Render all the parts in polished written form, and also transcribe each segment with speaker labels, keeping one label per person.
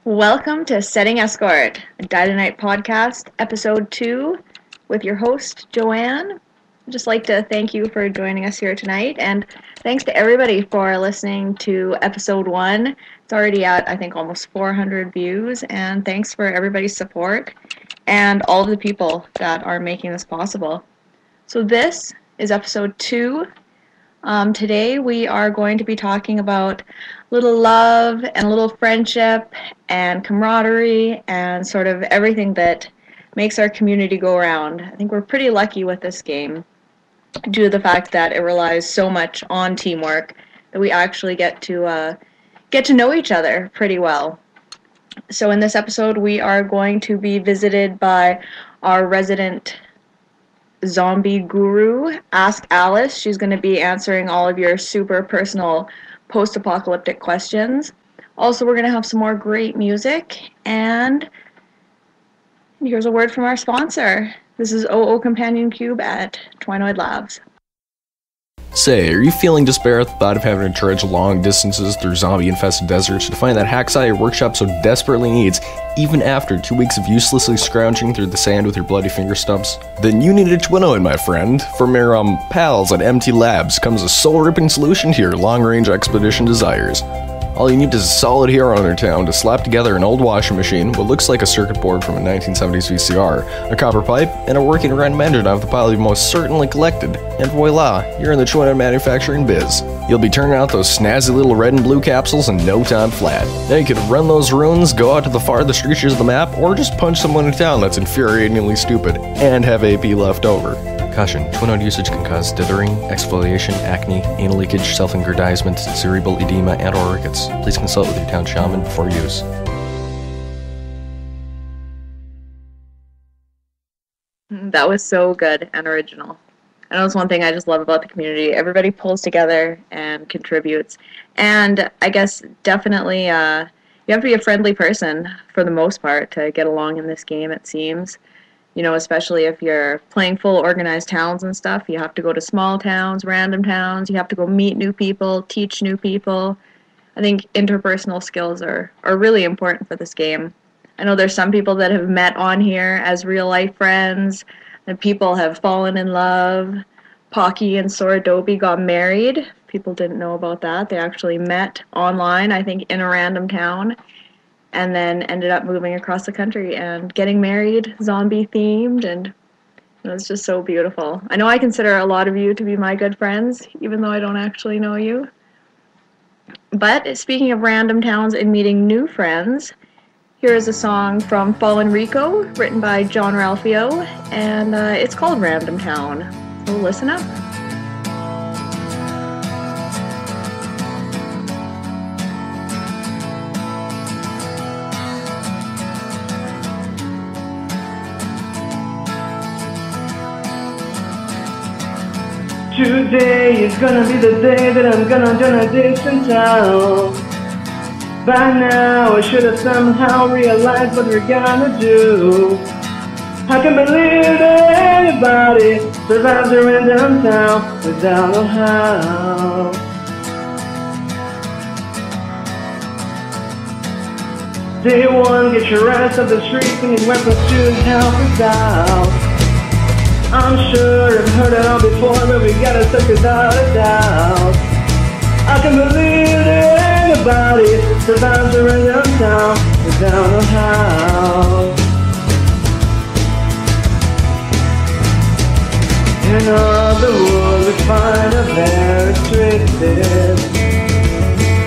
Speaker 1: Welcome to Setting Escort, a Dynamite podcast, episode 2, with your host, Joanne. I'd just like to thank you for joining us here tonight, and thanks to everybody for listening to episode 1. It's already at, I think, almost 400 views, and thanks for everybody's support and all of the people that are making this possible. So this is episode 2. Today we are going to be talking about little love and little friendship and camaraderie and sort of everything that makes our community go around. I think we're pretty lucky with this game due to the fact that it relies so much on teamwork that we actually get to know each other pretty well. So in this episode we are going to be visited by our resident zombie guru, Ask Alice. She's going to be answering all of your super personal post-apocalyptic questions. Also, we're going to have some more great music, and here's a word from our sponsor. This is OO Companion Cube at Twinoid Labs.
Speaker 2: Say, are you feeling despair at the thought of having to trudge long distances through zombie-infested deserts to find that hacksaw your workshop so desperately needs, even after 2 weeks of uselessly scrounging through the sand with your bloody finger stumps? Then you need a Twinoid, my friend. From your pals at MT Labs comes a soul-ripping solution to your long-range expedition desires. All you need is a solid hero in your town to slap together an old washing machine, what looks like a circuit board from a 1970s VCR, a copper pipe, and a working random engine off the pile you've most certainly collected. And voila, you're in the Twinoid manufacturing biz. You'll be turning out those snazzy little red and blue capsules in no time flat. Now you can run those runes, go out to the farthest reaches of the map, or just punch someone in town that's infuriatingly stupid, and have AP left over. Caution, Twinoid usage can cause dithering, exfoliation, acne, anal leakage, self-aggrandizement, cerebral edema, and/or rickets. Please consult with your town shaman before use.
Speaker 1: That was so good and original. And that's one thing I just love about the community. Everybody pulls together and contributes. And I guess definitely you have to be a friendly person for the most part to get along in this game, it seems. You know, especially if you're playing full organized towns and stuff, you have to go to small towns, random towns, you have to go meet new people, teach new people. I think interpersonal skills are really important for this game. I know there's some people that have met on here as real life friends, and people have fallen in love. Pocky and Soradobi got married. People didn't know about that. They actually met online, I think, in a random town, and then ended up moving across the country and getting married, zombie-themed, and it was just so beautiful. I know I consider a lot of you to be my good friends, even though I don't actually know you. But speaking of random towns and meeting new friends, here is a song from Fallen Rico, written by John Ralphio, and it's called Random Town. So listen up.
Speaker 3: Today is gonna be the day that I'm gonna join a distant town. By now I should have somehow realized what we're gonna do. I can believe that anybody survives a random town without know how. Day one, get your ass off the streets and get weapons to help us out. I'm sure I've heard it all before, but we gotta suck without a doubt. I can believe that anybody survives a random town without know how. In all the world we find a very twisted.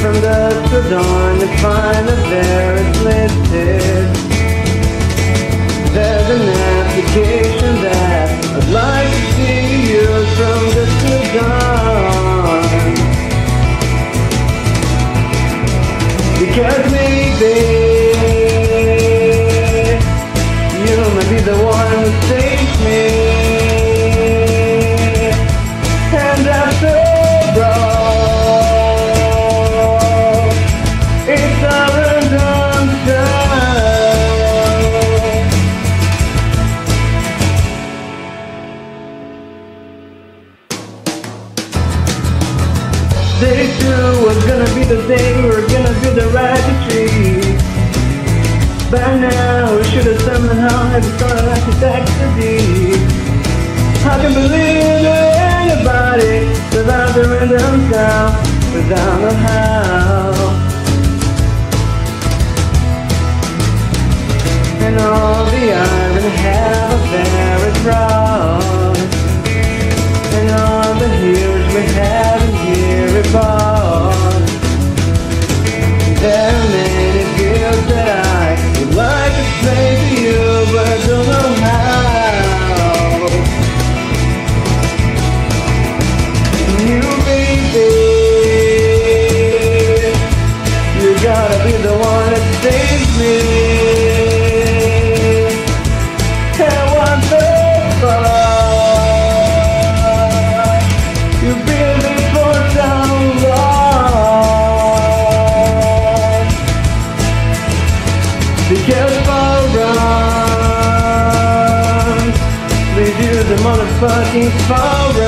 Speaker 3: From dusk to dawn we find a very twisted. There's an application that I'd like to see used from dusk to dawn. Because maybe you might be the one who saves me. And after all, it's a random time. Day two was gonna be the day we were gonna do the right retreat. By now we should have somehow had started like ecstasy. I can believe that anybody survives the rhythm sound without know how. And all the iron have a very proud. And all the heroes we have in here reborn. There are many fields that I would like to play to you, but I don't know how. You baby, you gotta be the one that saves me. Motherfucking forum.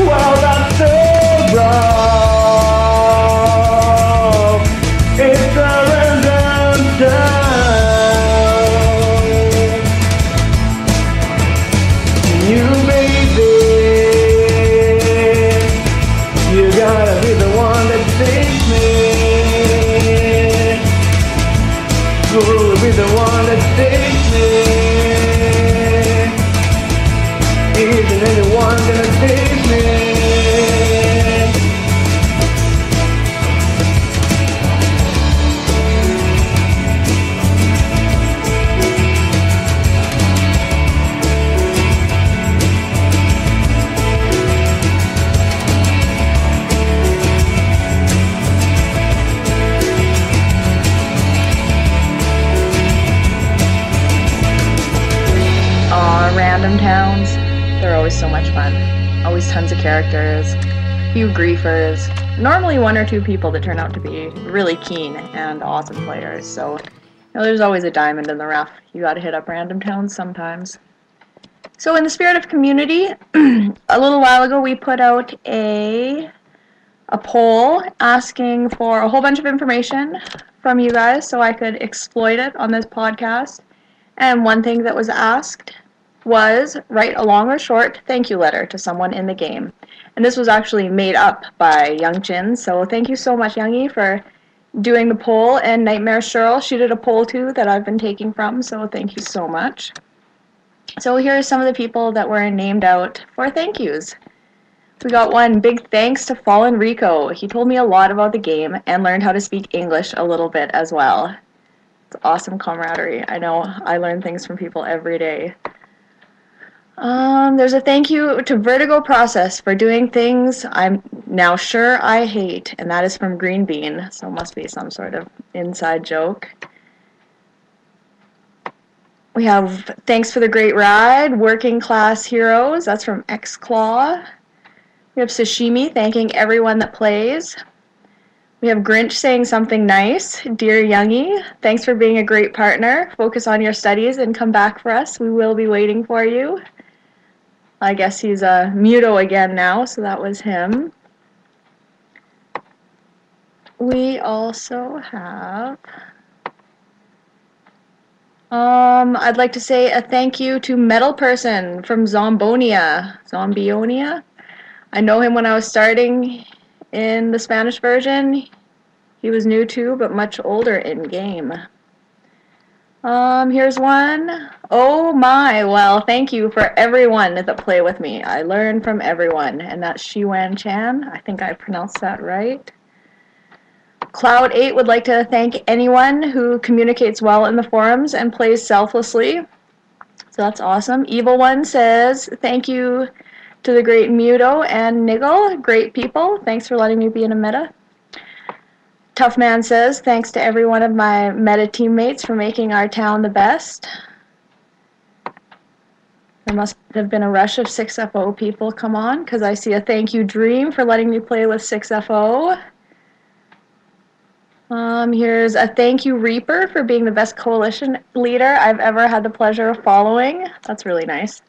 Speaker 3: Well, that's so wrong. It's a random town. You baby, you gotta be the one that saves me. Who will be the one that saves me? Isn't anyone gonna save me?
Speaker 1: Random towns. They're always so much fun. Always tons of characters, few griefers, normally one or two people that turn out to be really keen and awesome players. So, there's always a diamond in the rough. You gotta hit up random towns sometimes. So in the spirit of community, a little while ago we put out a poll asking for a whole bunch of information from you guys so I could exploit it on this podcast. And one thing that was asked was write a long or short thank you letter to someone in the game. And this was actually made up by Young Chin, so thank you so much, Youngie, for doing the poll. And Nightmare Cheryl, she did a poll too that I've been taking from, so thank you so much. So here are some of the people that were named out for thank yous. We got one, big thanks to Fallen Rico. He told me a lot about the game and learned how to speak English a little bit as well. It's awesome camaraderie. I know I learn things from people every day. There's a thank you to Vertigo Process for doing things I'm now sure I hate, and that is from Green Bean, so it must be some sort of inside joke. We have thanks for the great ride, Working Class Heroes, that's from X-Claw. We have Sashimi thanking everyone that plays. We have Grinch saying something nice, Dear Youngie, thanks for being a great partner. Focus on your studies and come back for us. We will be waiting for you. I guess he's a Muto again now, so that was him. We also have... I'd like to say a thank you to Metal Person from Zombionia. I know him when I was starting in the Spanish version. He was new too, but much older in game. Here's one. Oh my, well, thank you for everyone that play with me. I learn from everyone, and that's Shiwan Chan. I think I pronounced that right. Cloud8 would like to thank anyone who communicates well in the forums and plays selflessly. So that's awesome. Evil One says, thank you to the great Muto and Niggle. Great people. Thanks for letting me be in a meta. Tough Man says, thanks to every one of my meta teammates for making our town the best. There must have been a rush of 6FO people come on, because I see a thank you Dream for letting me play with 6FO. Here's a thank you Reaper for being the best coalition leader I've ever had the pleasure of following. That's really nice.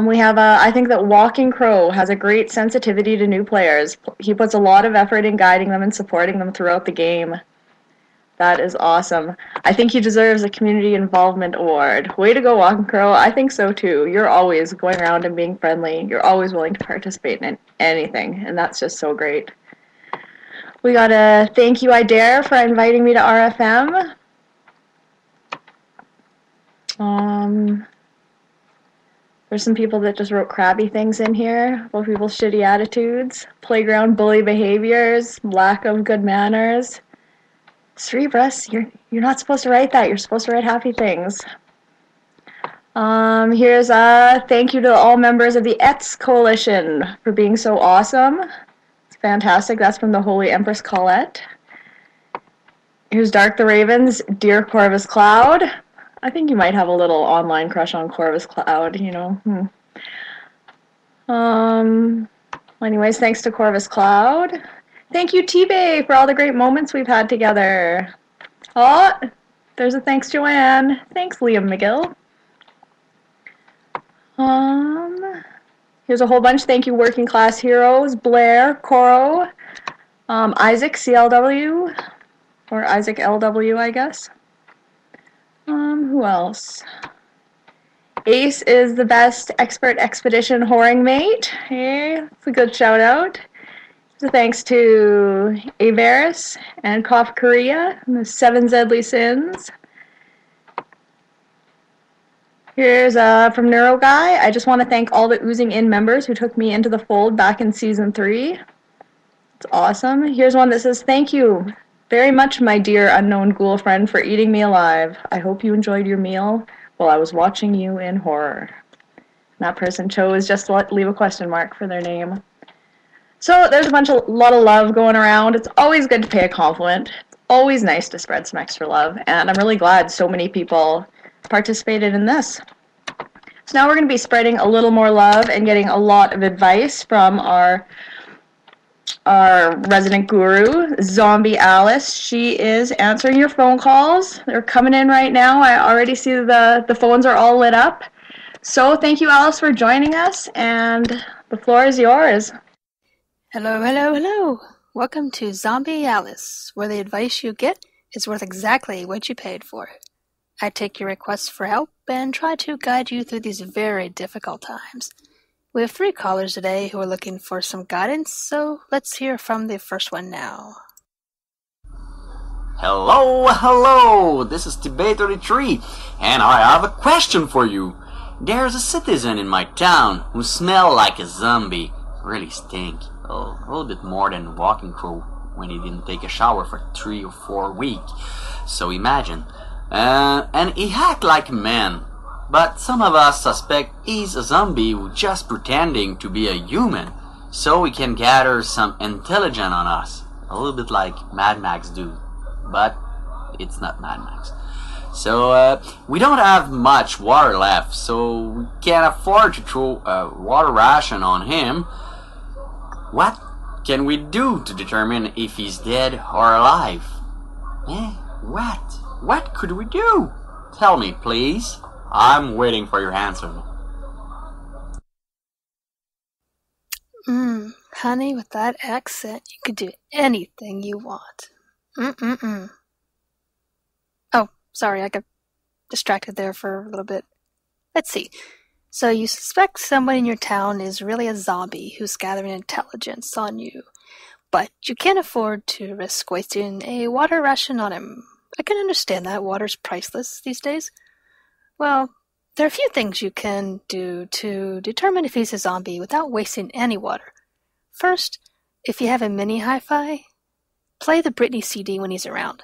Speaker 1: We have, I think that Walking Crow has a great sensitivity to new players. He puts a lot of effort in guiding them and supporting them throughout the game. That is awesome. I think he deserves a community involvement award. Way to go, Walking Crow. I think so too. You're always going around and being friendly. You're always willing to participate in anything, and that's just so great. We got a thank you, I Dare, for inviting me to RFM. There's some people that just wrote crabby things in here about people's shitty attitudes, playground bully behaviors, lack of good manners. Cerebrus, you're not supposed to write that. You're supposed to write happy things. Here's a thank you to all members of the ETS Coalition for being so awesome. It's fantastic. That's from the Holy Empress Colette. Here's Dark the Ravens, Dear Corvus Cloud. I think you might have a little online crush on Corvus Cloud, you know. Anyways, thanks to Corvus Cloud. Thank you, T-Bay, for all the great moments we've had together. Oh, there's a thanks, Joanne. Thanks, Liam McGill. Here's a whole bunch. Thank you, Working Class Heroes, Blair, Coro, Isaac, CLW, or Isaac LW, I guess. Who else? Ace is the best expert expedition whoring mate. Hey, that's a good shout out. So thanks to Avaris and Kof Korea and the 7 Deadly Sins. Here's from Neuro Guy. I just want to thank all the Oozing In members who took me into the fold back in Season 3. It's awesome. Here's one that says, thank you very much, my dear unknown ghoul friend, for eating me alive. I hope you enjoyed your meal while I was watching you in horror. And that person chose just to leave a question mark for their name. So there's a lot of love going around. It's always good to pay a compliment. It's always nice to spread some extra love. And I'm really glad so many people participated in this. So now we're going to be spreading a little more love and getting a lot of advice from our resident guru, Zombie Alice. She is answering your phone calls. They're coming in right now. I already see the phones are all lit up. So thank you, Alice, for joining us, and the floor is yours.
Speaker 4: Hello, hello, hello. Welcome to Zombie Alice, where the advice you get is worth exactly what you paid for. I take your requests for help and try to guide you through these very difficult times. We have 3 callers today who are looking for some guidance, so let's hear from the first one now.
Speaker 5: Hello, this is Tibet33, and I have a question for you. There's a citizen in my town who smells like a zombie. Really stink. A little bit more than Walking Crow when he didn't take a shower for 3 or 4 weeks. So imagine. And he act like a man. But some of us suspect he's a zombie who's just pretending to be a human, so we can gather some intelligence on us. A little bit like Mad Max do. But it's not Mad Max. So we don't have much water left, so we can't afford to throw a water ration on him. What can we do to determine if he's dead or alive? What could we do? Tell me, please. I'm waiting for your answer.
Speaker 4: Honey, with that accent, you could do anything you want. Oh, sorry, I got distracted there for a little bit. Let's see. So you suspect someone in your town is really a zombie who's gathering intelligence on you, but you can't afford to risk wasting a water ration on him. I can understand that. Water's priceless these days. Well, there are a few things you can do to determine if he's a zombie without wasting any water. First, if you have a mini hi-fi, play the Britney CD when he's around.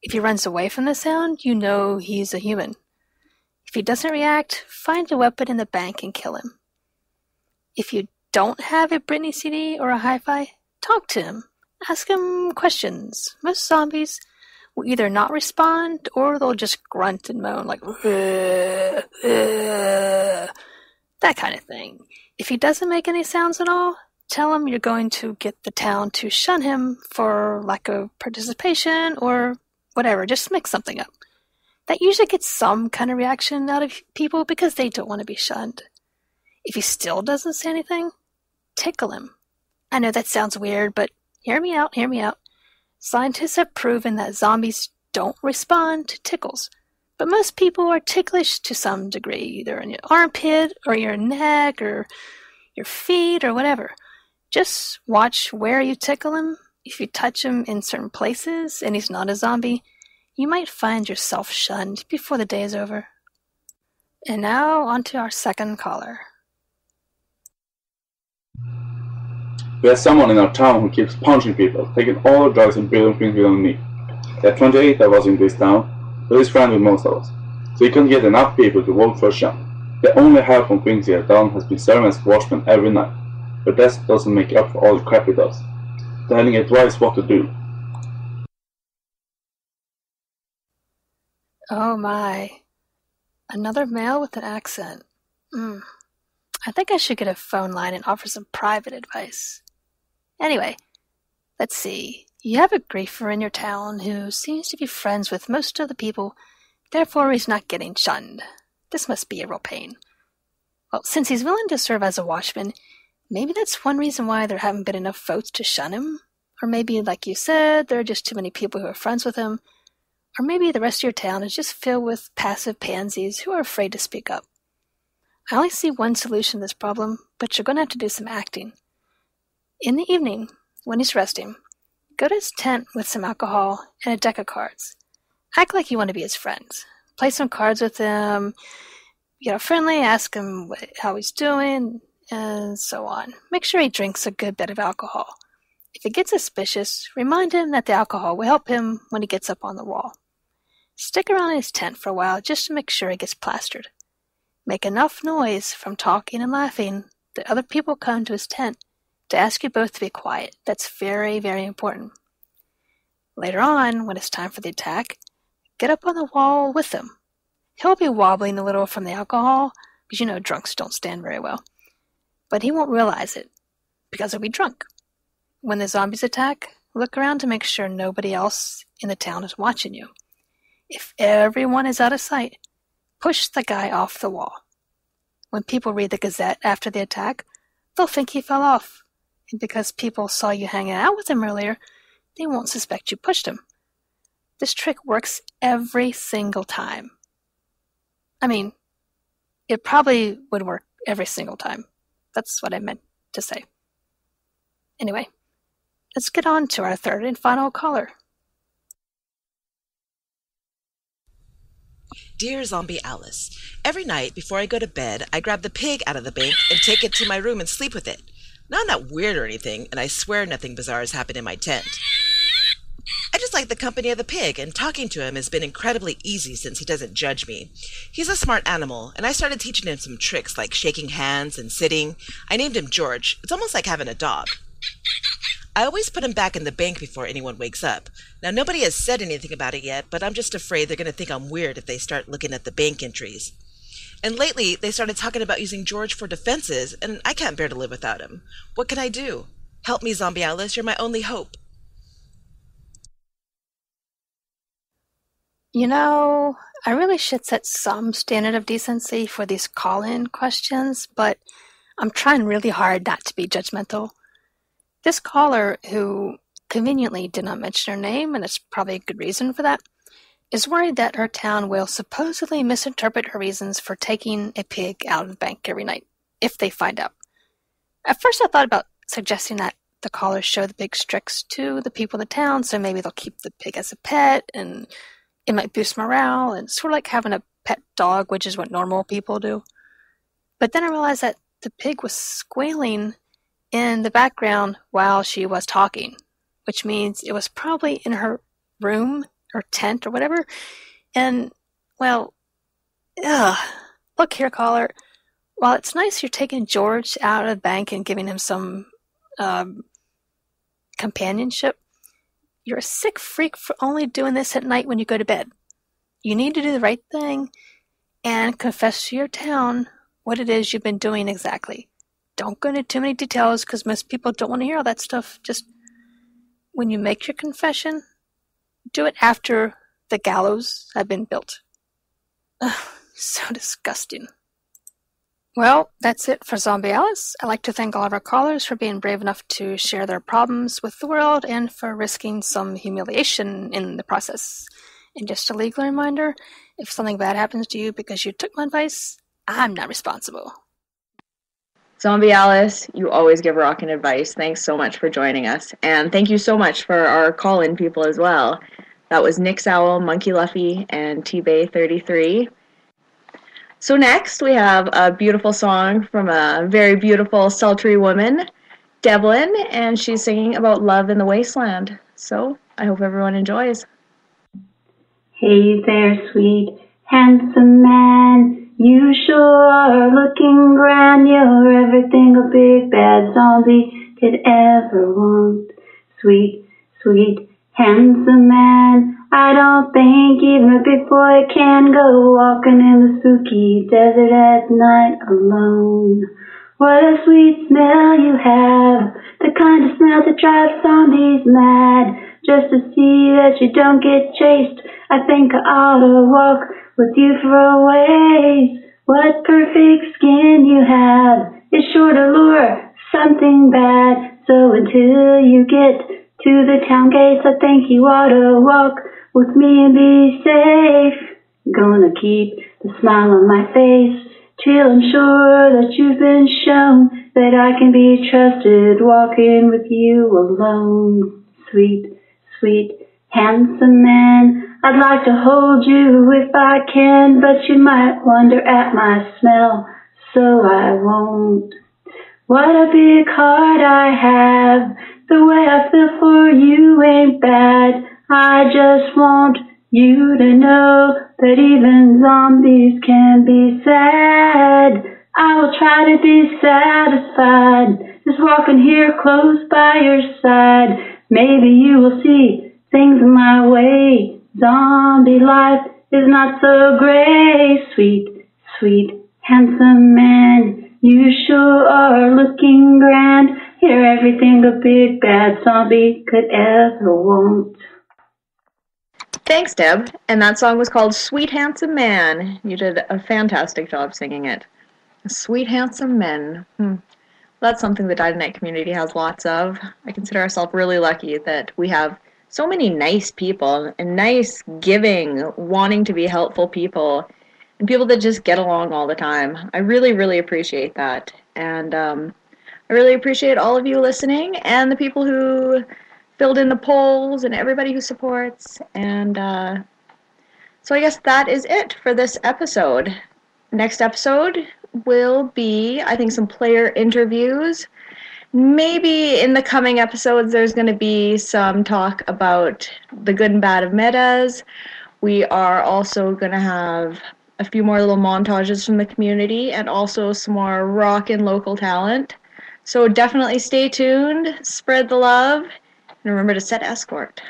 Speaker 4: If he runs away from the sound, you know he's a human. If he doesn't react, find a weapon in the bank and kill him. If you don't have a Britney CD or a hi-fi, talk to him. Ask him questions. Most zombies will either not respond or they'll just grunt and moan like that kind of thing. If he doesn't make any sounds at all, tell him you're going to get the town to shun him for lack of participation or whatever. Just make something up. That usually gets some kind of reaction out of people because they don't want to be shunned. If he still doesn't say anything, tickle him. I know that sounds weird, but hear me out. Scientists have proven that zombies don't respond to tickles. But most people are ticklish to some degree, either in your armpit or your neck or your feet or whatever. Just watch where you tickle him. If you touch him in certain places and he's not a zombie, you might find yourself shunned before the day is over. And now on to our second caller.
Speaker 6: We have someone in our town who keeps punching people, taking all the drugs and building things we don't need. There are 28 of us in this town, but he's friends with most of us, so he can't get enough people to vote for Sean. The only help from things he has done has been serving as watchman every night, but that doesn't make up for all the crap he does. Telling advice what to do.
Speaker 4: Oh my. Another male with an accent. I think I should get a phone line and offer some private advice. Anyway, let's see. You have a griefer in your town who seems to be friends with most of the people, therefore he's not getting shunned. This must be a real pain. Well, since he's willing to serve as a watchman, maybe that's one reason why there haven't been enough votes to shun him. Or maybe, like you said, there are just too many people who are friends with him. Or maybe the rest of your town is just filled with passive pansies who are afraid to speak up. I only see one solution to this problem, but you're going to have to do some acting. In the evening, when he's resting, go to his tent with some alcohol and a deck of cards. Act like you want to be his friend. Play some cards with him, get friendly, ask him how he's doing, and so on. Make sure he drinks a good bit of alcohol. If he gets suspicious, remind him that the alcohol will help him when he gets up on the wall. Stick around in his tent for a while just to make sure he gets plastered. Make enough noise from talking and laughing that other people come to his tent to ask you both to be quiet. That's very, very important. Later on, when it's time for the attack, get up on the wall with him. He'll be wobbling a little from the alcohol, because drunks don't stand very well. But he won't realize it, because he'll be drunk. When the zombies attack, look around to make sure nobody else in the town is watching you. If everyone is out of sight, push the guy off the wall. When people read the Gazette after the attack, they'll think he fell off. And because people saw you hanging out with him earlier, they won't suspect you pushed him. This trick works every single time. I mean, it probably would work every single time. That's what I meant to say. Anyway, let's get on to our third and final caller.
Speaker 7: Dear Zombie Alice, every night before I go to bed, I grab the pig out of the bank and take it to my room and sleep with it. Now, I'm not weird or anything, and I swear nothing bizarre has happened in my tent. I just like the company of the pig, and talking to him has been incredibly easy since he doesn't judge me. He's a smart animal, and I started teaching him some tricks like shaking hands and sitting. I named him George. It's almost like having a dog. I always put him back in the bank before anyone wakes up. Now, nobody has said anything about it yet, but I'm just afraid they're going to think I'm weird if they start looking at the bank entries. And lately, they started talking about using George for defenses, and I can't bear to live without him. What can I do? Help me, Zombie Alice. You're my only hope.
Speaker 4: I really should set some standard of decency for these call-in questions, but I'm trying really hard not to be judgmental. This caller, who conveniently did not mention her name, and there's probably a good reason for that, is worried that her town will supposedly misinterpret her reasons for taking a pig out of the bank every night, if they find out. At first I thought about suggesting that the caller show the pig's tricks to the people in the town, so maybe they'll keep the pig as a pet, and it might boost morale, and sort of like having a pet dog, which is what normal people do. But then I realized that the pig was squealing in the background while she was talking, which means it was probably in her room or tent or whatever. And, well, look here, caller. While it's nice you're taking George out of the bank and giving him some companionship, you're a sick freak for only doing this at night when you go to bed. You need to do the right thing and confess to your town what it is you've been doing exactly. Don't go into too many details because most people don't want to hear all that stuff. Just when you make your confession, do it after the gallows have been built. Ugh, so disgusting. Well, that's it for Zombie Alice. I'd like to thank all of our callers for being brave enough to share their problems with the world and for risking some humiliation in the process. And just a legal reminder, if something bad happens to you because you took my advice, I'm not responsible.
Speaker 1: Zombie Alice, you always give rockin' advice. Thanks so much for joining us. And thank you so much for our call-in people as well. That was Nick Sowell, Monkey Luffy, and T-Bay33. So next, we have a beautiful song from a very beautiful, sultry woman, Devlin, and she's singing about love in the wasteland. So I hope everyone enjoys.
Speaker 8: Hey there, sweet, handsome man. You sure are looking grand. You're everything a big bad zombie could ever want. Sweet, sweet, handsome man. I don't think even a big boy can go walking in the spooky desert at night alone. What a sweet smell you have, the kind of smell that drives zombies mad. Just to see that you don't get chased, I think I ought to walk with you for a ways. What perfect skin you have is sure to lure something bad. So until you get to the town gates, I think you ought to walk with me and be safe. Gonna keep the smile on my face till I'm sure that you've been shown that I can be trusted walking with you alone. Sweet, sweet, handsome man, I'd like to hold you if I can, but you might wonder at my smell, so I won't. What a big heart I have, the way I feel for you ain't bad. I just want you to know that even zombies can be sad. I will try to be satisfied, just walking here close by your side. Maybe you will see things my way. Zombie life is not so gray. Sweet, sweet, handsome man, you sure are looking grand. You're everything a big bad zombie could ever want.
Speaker 1: Thanks, Deb. And that song was called Sweet Handsome Man. You did a fantastic job singing it. Sweet Handsome Men. That's something the Dynamite community has lots of. I consider ourselves really lucky that we have so many nice people and nice, giving, wanting to be helpful people and people that just get along all the time. I really, really appreciate that. And I really appreciate all of you listening and the people who filled in the polls and everybody who supports. And so I guess that is it for this episode. Next episode will be, I think, some player interviews. Maybe in the coming episodes there's going to be some talk about the good and bad of metas. We are also going to have a few more little montages from the community and also some more rockin' local talent. So definitely stay tuned, spread the love, and remember to set escort.